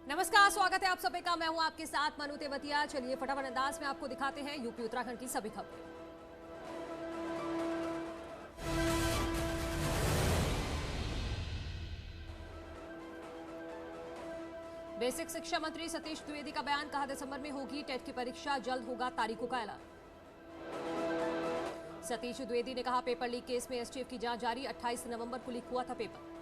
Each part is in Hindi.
नमस्कार, स्वागत है आप सभी का। मैं हूं आपके साथ मनु तेवतिया। चलिए फटाफट अंदाज में आपको दिखाते हैं यूपी उत्तराखंड की सभी खबरें। बेसिक शिक्षा मंत्री सतीश द्विवेदी का बयान, कहा दिसंबर में होगी टेट की परीक्षा, जल्द होगा तारीखों का ऐलान। सतीश द्विवेदी ने कहा पेपर लीक केस में एसटीएफ की जांच जारी, 28 नवंबर को लीक हुआ था पेपर।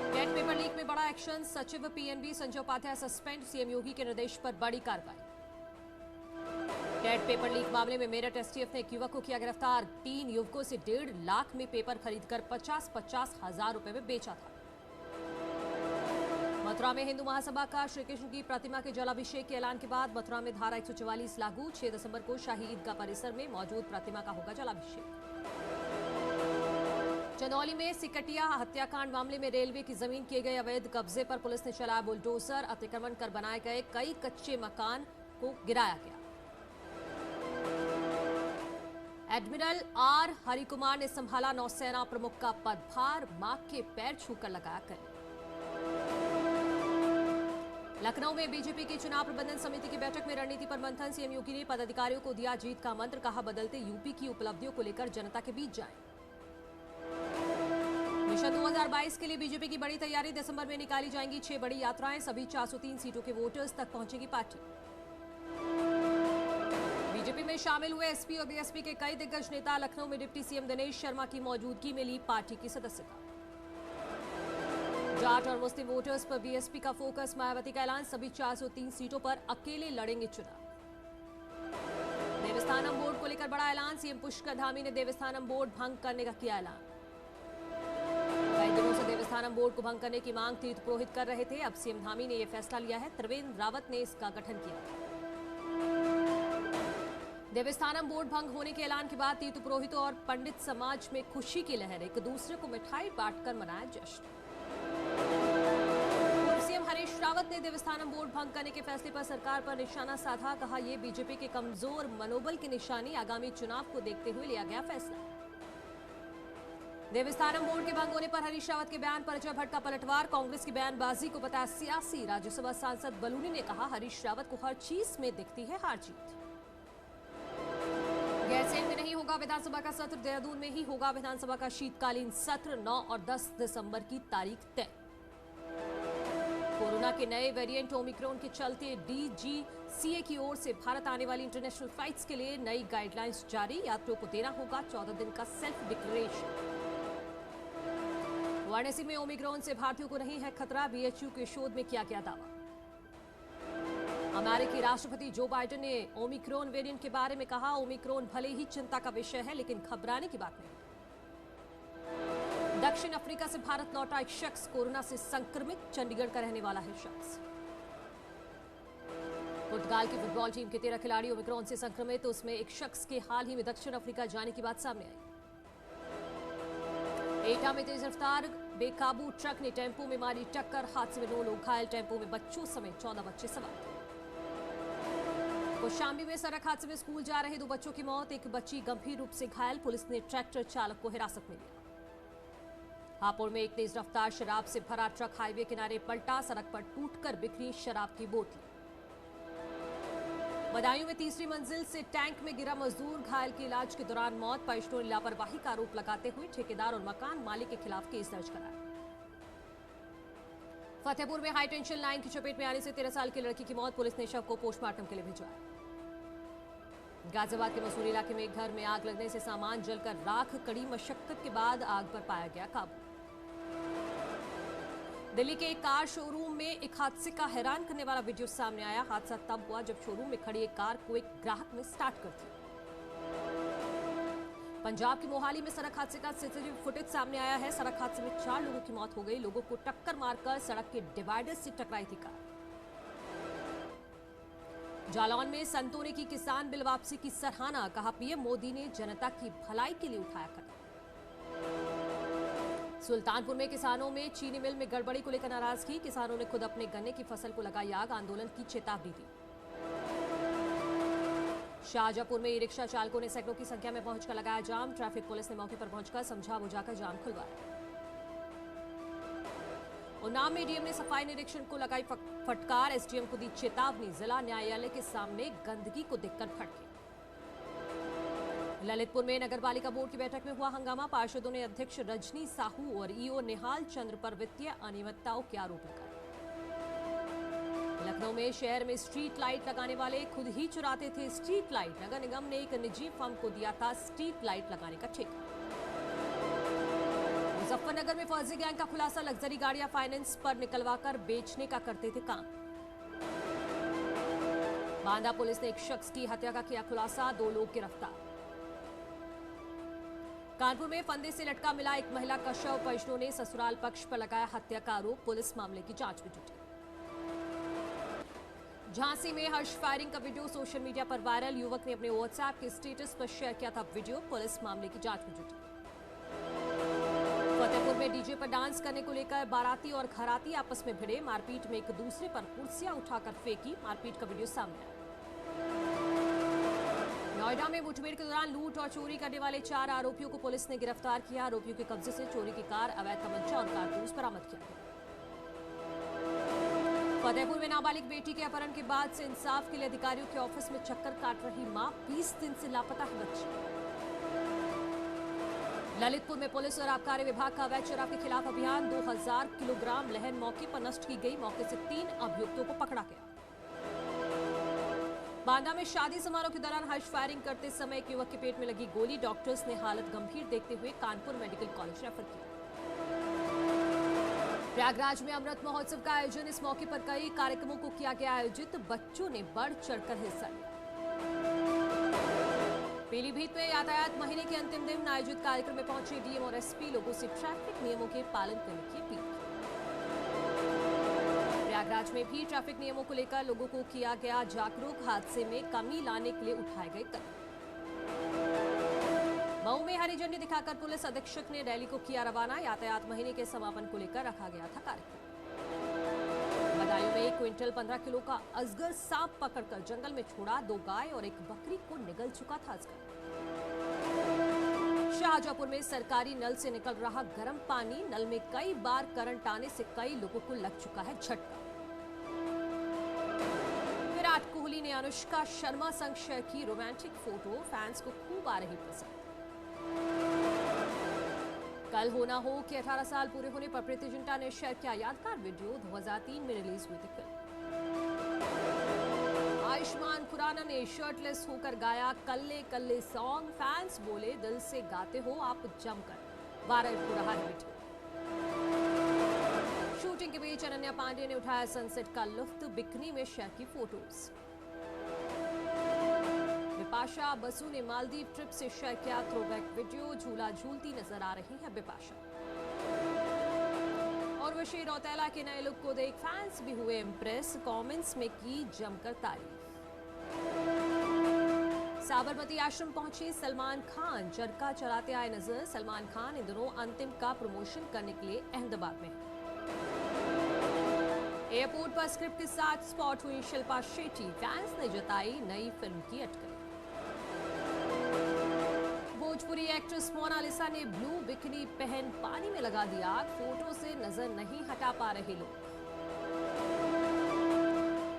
टेट पेपर लीक में बड़ा एक्शन, सचिव PNB Sanjay Upadhyay suspend, CM Yogi के निर्देश पर बड़ी कार्रवाई। टेट पेपर लीक मामले में मेरठ एसटीएफ ने एक युवक को किया गिरफ्तार, 3 युवकों से 1.5 लाख में पेपर खरीदकर 50-50 हजार रुपए में बेचा था। मथुरा में हिंदू महासभा का श्री कृष्ण की प्रतिमा के जलाभिषेक के ऐलान के बाद मथुरा में धारा 144 लागू, 6 दिसंबर को शाही ईदगाह परिसर में मौजूद प्रतिमा का होगा जलाभिषेक। चंदौली में सिकटिया हत्याकांड मामले में रेलवे की जमीन किए गए अवैध कब्जे पर पुलिस ने चलाया बुलडोजर, अतिक्रमण कर बनाए गए कई कच्चे मकान को गिराया गया। एडमिरल आर हरिकुमार ने संभाला नौसेना प्रमुख का पदभार, मां के पैर छूकर लगाया कर। लखनऊ में बीजेपी की चुनाव प्रबंधन समिति की बैठक में रणनीति पर मंथन, सीएम योगी ने पदाधिकारियों को दिया जीत का मंत्र, कहा बदलते यूपी की उपलब्धियों को लेकर जनता के बीच जाएं। मिशन 2022 के लिए बीजेपी की बड़ी तैयारी, दिसंबर में निकाली जाएंगी 6 बड़ी यात्राएं, सभी 403 सीटों के वोटर्स तक पहुंचेगी पार्टी। बीजेपी में शामिल हुए एसपी और बीएसपी के कई दिग्गज नेता, लखनऊ में डिप्टी सीएम दिनेश शर्मा की मौजूदगी में ली पार्टी की सदस्यता। जाट और मुस्लिम वोटर्स पर बीएसपी का फोकस, मायावती का ऐलान, सभी 403 सीटों पर अकेले लड़ेंगे चुनाव। देवस्थानम बोर्ड को लेकर बड़ा ऐलान, सीएम पुष्कर धामी ने देवस्थानम बोर्ड भंग करने का किया ऐलान। कई दिनों से देवस्थानम बोर्ड को भंग करने की मांग तीर्थ पुरोहित कर रहे थे, अब सीएम धामी ने यह फैसला लिया है, त्रिवेंद्र रावत ने इसका गठन किया। देवस्थानम बोर्ड भंग होने के ऐलान के बाद तीर्थ पुरोहितों और पंडित समाज में खुशी की लहर, एक दूसरे को मिठाई बांटकर मनाया जश्न। सीएम हरीश रावत ने देवस्थानम बोर्ड भंग करने के फैसले पर सरकार पर निशाना साधा, कहा यह बीजेपी के कमजोर मनोबल की निशानी, आगामी चुनाव को देखते हुए लिया गया फैसला। देवस्थानम बोर्ड के भंग होने पर हरीश रावत के बयान पर अजय भट्ट का पलटवार, कांग्रेस की बयानबाजी को बताया सियासी, राज्यसभा सांसद बलूनी ने कहा हरीश रावत को हर चीज में दिखती है हार जीत। गैरसैंण में नहीं होगा विधानसभा का सत्र, देहरादून में ही होगा विधानसभा का शीतकालीन सत्र, 9 और 10 दिसंबर की तारीख तय। कोरोना के नए वेरिएंट ओमिक्रॉन के चलते डीजीसीए की ओर से भारत आने वाली इंटरनेशनल फ्लाइट्स के लिए नई गाइडलाइंस जारी, यात्रियों को देना होगा 14 दिन का सेल्फ डिक्लेरेशन। वाराणसी में ओमिक्रॉन से भारतीयों को नहीं है खतरा, बीएचयू के शोध में किया गया दावा। अमेरिकी राष्ट्रपति जो बाइडेन ने ओमिक्रॉन वेरिएंट के बारे में कहा, ओमिक्रॉन भले ही चिंता का विषय है लेकिन घबराने की बात नहीं। दक्षिण अफ्रीका से भारत लौटा एक शख्स कोरोना से संक्रमित, चंडीगढ़ का रहने वाला है शख्स। पुर्तगाल की फुटबॉल टीम के 13 खिलाड़ी ओमिक्रॉन से संक्रमित, तो उसमें एक शख्स के हाल ही में दक्षिण अफ्रीका जाने की बात सामने आई। एटा में तेज रफ्तार बेकाबू ट्रक ने टेंपो में मारी टक्कर, हादसे में 9 लोग घायल, टेंपो में बच्चों समेत 14 बच्चे सवार थे। कौशाम्बी में सड़क हादसे में स्कूल जा रहे 2 बच्चों की मौत, एक बच्ची गंभीर रूप से घायल, पुलिस ने ट्रैक्टर चालक को हिरासत में लिया। हापुड़ में एक तेज रफ्तार शराब से भरा ट्रक हाईवे किनारे पलटा, सड़क पर टूटकर बिखरी शराब की बोतलें। बदायूं में तीसरी मंजिल से टैंक में गिरा मजदूर, घायल की इलाज के दौरान मौत, परिजनों ने लापरवाही का आरोप लगाते हुए ठेकेदार और मकान मालिक के खिलाफ केस दर्ज कराया। फतेहपुर में हाई टेंशन लाइन की चपेट में आने से 13 साल की लड़की की मौत, पुलिस ने शव को पोस्टमार्टम के लिए भिजवाया। गाजियाबाद के मसूरी इलाके में एक घर में आग लगने से सामान जलकर राख, कड़ी मशक्कत के बाद आग पर पाया गया काबू। दिल्ली के एक कार शोरूम में एक हादसे का हैरान करने वाला वीडियो सामने आया, हादसा तब हुआ जब शोरूम में खड़ी एक कार को एक ग्राहक ने स्टार्ट कर दी। पंजाब के मोहाली में सड़क हादसे का सीसीटीवी फुटेज सामने आया है, सड़क हादसे में 4 लोगों की मौत हो गई, लोगों को टक्कर मारकर सड़क के डिवाइडर से टकराई थी कार। जालौन में संतों ने की किसान बिल वापसी की सराहना, कहा पीएम मोदी ने जनता की भलाई के लिए उठाया कदम। सुल्तानपुर में किसानों में चीनी मिल में गड़बड़ी को लेकर नाराजगी, किसानों ने खुद अपने गन्ने की फसल को लगाई आग, आंदोलन की चेतावनी दी। शाहजहांपुर में ई रिक्शा चालकों ने सैकड़ों की संख्या में पहुंचकर लगाया जाम, ट्रैफिक पुलिस ने मौके पर पहुंचकर समझा बुझाकर जाम खुलवाया। उन्नाव में डीएम ने सफाई निरीक्षण को लगाई फटकार। एसडीएम को दी चेतावनी। जिला न्यायालय के सामने गंदगी को देखकर भड़के। ललितपुर में नगरपालिका बोर्ड की बैठक में हुआ हंगामा। पार्षदों ने अध्यक्ष रजनी साहू और ईओ निहाल चंद्र पर वित्तीय अनियमितताओं के आरोप लगाए। लखनऊ में शहर में स्ट्रीट लाइट लगाने वाले खुद ही चुराते थे स्ट्रीट लाइट। नगर निगम ने एक निजी फर्म को दिया था स्ट्रीट लाइट लगाने का ठेका। मुजफ्फरनगर में फर्जी गैंग का खुलासा। लग्जरी गाड़ियां फाइनेंस पर निकलवाकर बेचने का करते थे काम। बांदा पुलिस ने एक शख्स की हत्या का किया खुलासा। 2 लोग गिरफ्तार। कानपुर में फंदे से लटका मिला एक महिला का शव। परिजनों ने ससुराल पक्ष पर लगाया हत्या का आरोप। पुलिस मामले की जांच में जुटी। झांसी में हर्ष फायरिंग का वीडियो सोशल मीडिया पर वायरल। युवक ने अपने व्हाट्सएप के स्टेटस पर शेयर किया था वीडियो। पुलिस मामले की जांच में जुटी। फतेहपुर में डीजे पर डांस करने को लेकर बाराती और घराती आपस में भिड़े। मारपीट में एक दूसरे पर कुर्सियां उठाकर फेंकी। मारपीट का वीडियो सामने आया। नोएडा में मुठभेड़ के दौरान लूट और चोरी करने वाले 4 आरोपियों को पुलिस ने गिरफ्तार किया। आरोपियों के कब्जे से चोरी की कार, अवैध तमंचा और कारतूस बरामद किया गया। फतेहपुर में नाबालिग बेटी के अपहरण के बाद से इंसाफ के लिए अधिकारियों के ऑफिस में चक्कर काट रही मां। 20 दिन से लापता है बच्ची। ललितपुर में पुलिस और आबकारी विभाग का अवैध शराब के खिलाफ अभियान। 2000 किलोग्राम लहन मौके पर नष्ट की गई। मौके से 3 अभियुक्तों को पकड़ा गया। बांदा में शादी समारोह के दौरान हर्ष फायरिंग करते समय एक युवक के पेट में लगी गोली। डॉक्टर्स ने हालत गंभीर देखते हुए कानपुर मेडिकल कॉलेज रेफर किया। प्रयागराज में अमृत महोत्सव का आयोजन। इस मौके पर कई कार्यक्रमों को किया गया आयोजित। बच्चों ने बढ़ चढ़कर हिस्सा लिया। पीलीभीत में यातायात महीने के अंतिम दिन आयोजित कार्यक्रम में पहुंचे डीएम और एसपी। लोगों से ट्रैफिक नियमों के पालन करने की अपील की। प्रयागराज में भी ट्रैफिक नियमों को लेकर लोगों को किया गया जागरूक। हादसे में कमी लाने के लिए उठाए गए कदम। मऊ में हरी झंडी दिखाकर पुलिस अधीक्षक ने रैली को किया रवाना। यातायात महीने के समापन को लेकर रखा गया था कार्यक्रम। बदायूं में 1 क्विंटल 15 किलो का अजगर सांप पकड़कर जंगल में छोड़ा। 2 गाय और 1 बकरी को निगल चुका था अजगर। शाहजहांपुर में सरकारी नल से निकल रहा गर्म पानी। नल में कई बार करंट आने से कई लोगों को लग चुका है झटका। विराट कोहली ने अनुष्का शर्मा संग शेयर की रोमांटिक फोटो। फैंस को खूब आ रही पसंद। कल होना हो कि 18 साल पूरे होने पर प्रीति जिंटा ने शेयर किया यादगार वीडियो। 2003 में रिलीज हुई थी फिल्म। आयुष्मान खुराना ने शर्टलेस होकर गाया कल्ले कल्ले सॉन्ग। फैंस बोले दिल से गाते हो आप जमकर। वायरल हो रहा है वीडियो। शूटिंग के बीच अनन्या पांडे ने उठाया सनसेट का लुत्फ। बिकनी में शेयर की फोटोज। बिपाशा बसु ने मालदीव ट्रिप से शेयर किया थ्रोबैक वीडियो। झूला झूलती नजर आ रही है बिपाशा। और उर्वशी रौतेला के नए लुक को देख फैंस भी हुए इंप्रेस। कमेंट्स में की जमकर तारीफ। साबरमती आश्रम पहुंचे सलमान खान। चरखा चलाते आए नजर। सलमान खान इन दिनों अंतिम का प्रमोशन करने के लिए अहमदाबाद में हैं। एयरपोर्ट पर स्क्रिप्ट के साथ स्पॉट हुई शिल्पा शेट्टी। फैंस ने जताई नई फिल्म की अटकलें। भोजपुरी एक्ट्रेस मोनालिसा ने ब्लू बिकिनी पहन पानी में लगा दी आग। फोटो से नजर नहीं हटा पा रहे लोग।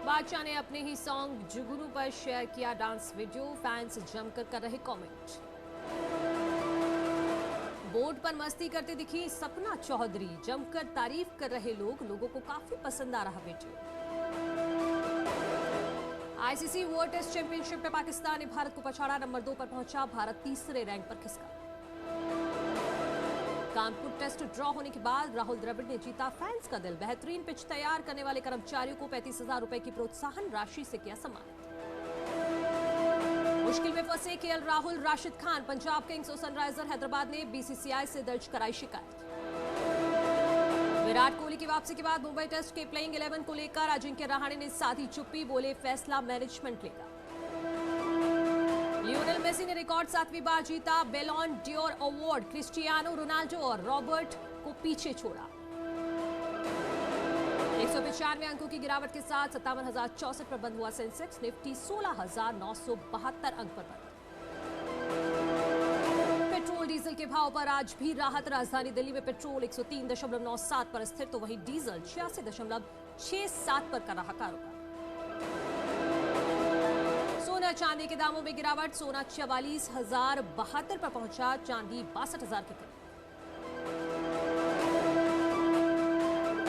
बादशाह ने अपने ही सॉन्ग जुगनू पर शेयर किया डांस वीडियो। फैंस जमकर कर रहे कमेंट। बोर्ड पर मस्ती करते दिखी सपना चौधरी। जमकर तारीफ कर रहे लोग। लोगों को काफी पसंद आ रहा video. ICC world test championship में पाकिस्तान ने भारत को पछाड़ा। नंबर 2 पर पहुंचा। भारत तीसरे रैंक पर खिसका। कानपुर टेस्ट ड्रॉ होने के बाद राहुल द्रविड़ ने जीता फैंस का दिल। बेहतरीन पिच तैयार करने वाले कर्मचारियों को 35,000 रुपए की प्रोत्साहन राशि से किया सम्मानित। मुश्किल में फंसे केएल राहुल, राशिद खान। पंजाब किंग्स और सनराइजर हैदराबाद ने बीसीसीआई से दर्ज कराई शिकायत। विराट कोहली की वापसी के बाद मुंबई टेस्ट के प्लेइंग 11 को लेकर अजिंक्य रहाणे ने साधी चुप्पी। बोले फैसला मैनेजमेंट लेगा। लियोनेल मेसी ने रिकॉर्ड 7वीं बार जीता बेलॉन डियोर अवार्ड। क्रिस्टियानो रोनाल्डो और रॉबर्ट को पीछे छोड़ा। 195 अंकों की गिरावट के साथ 57,064 पर बंद हुआ सेंसेक्स। निफ्टी 16,972 अंक पर बंद। पेट्रोल डीजल डीजल के भाव पर आज भी राहत। राजधानी दिल्ली में पेट्रोल 103.97 पर स्थिर, तो वहीं डीजल 86.67 पर कर रहा कारोबार। सोना चांदी के दामों में गिरावट। सोना 44,072 पर पहुंचा, चांदी 62,000 के करीब।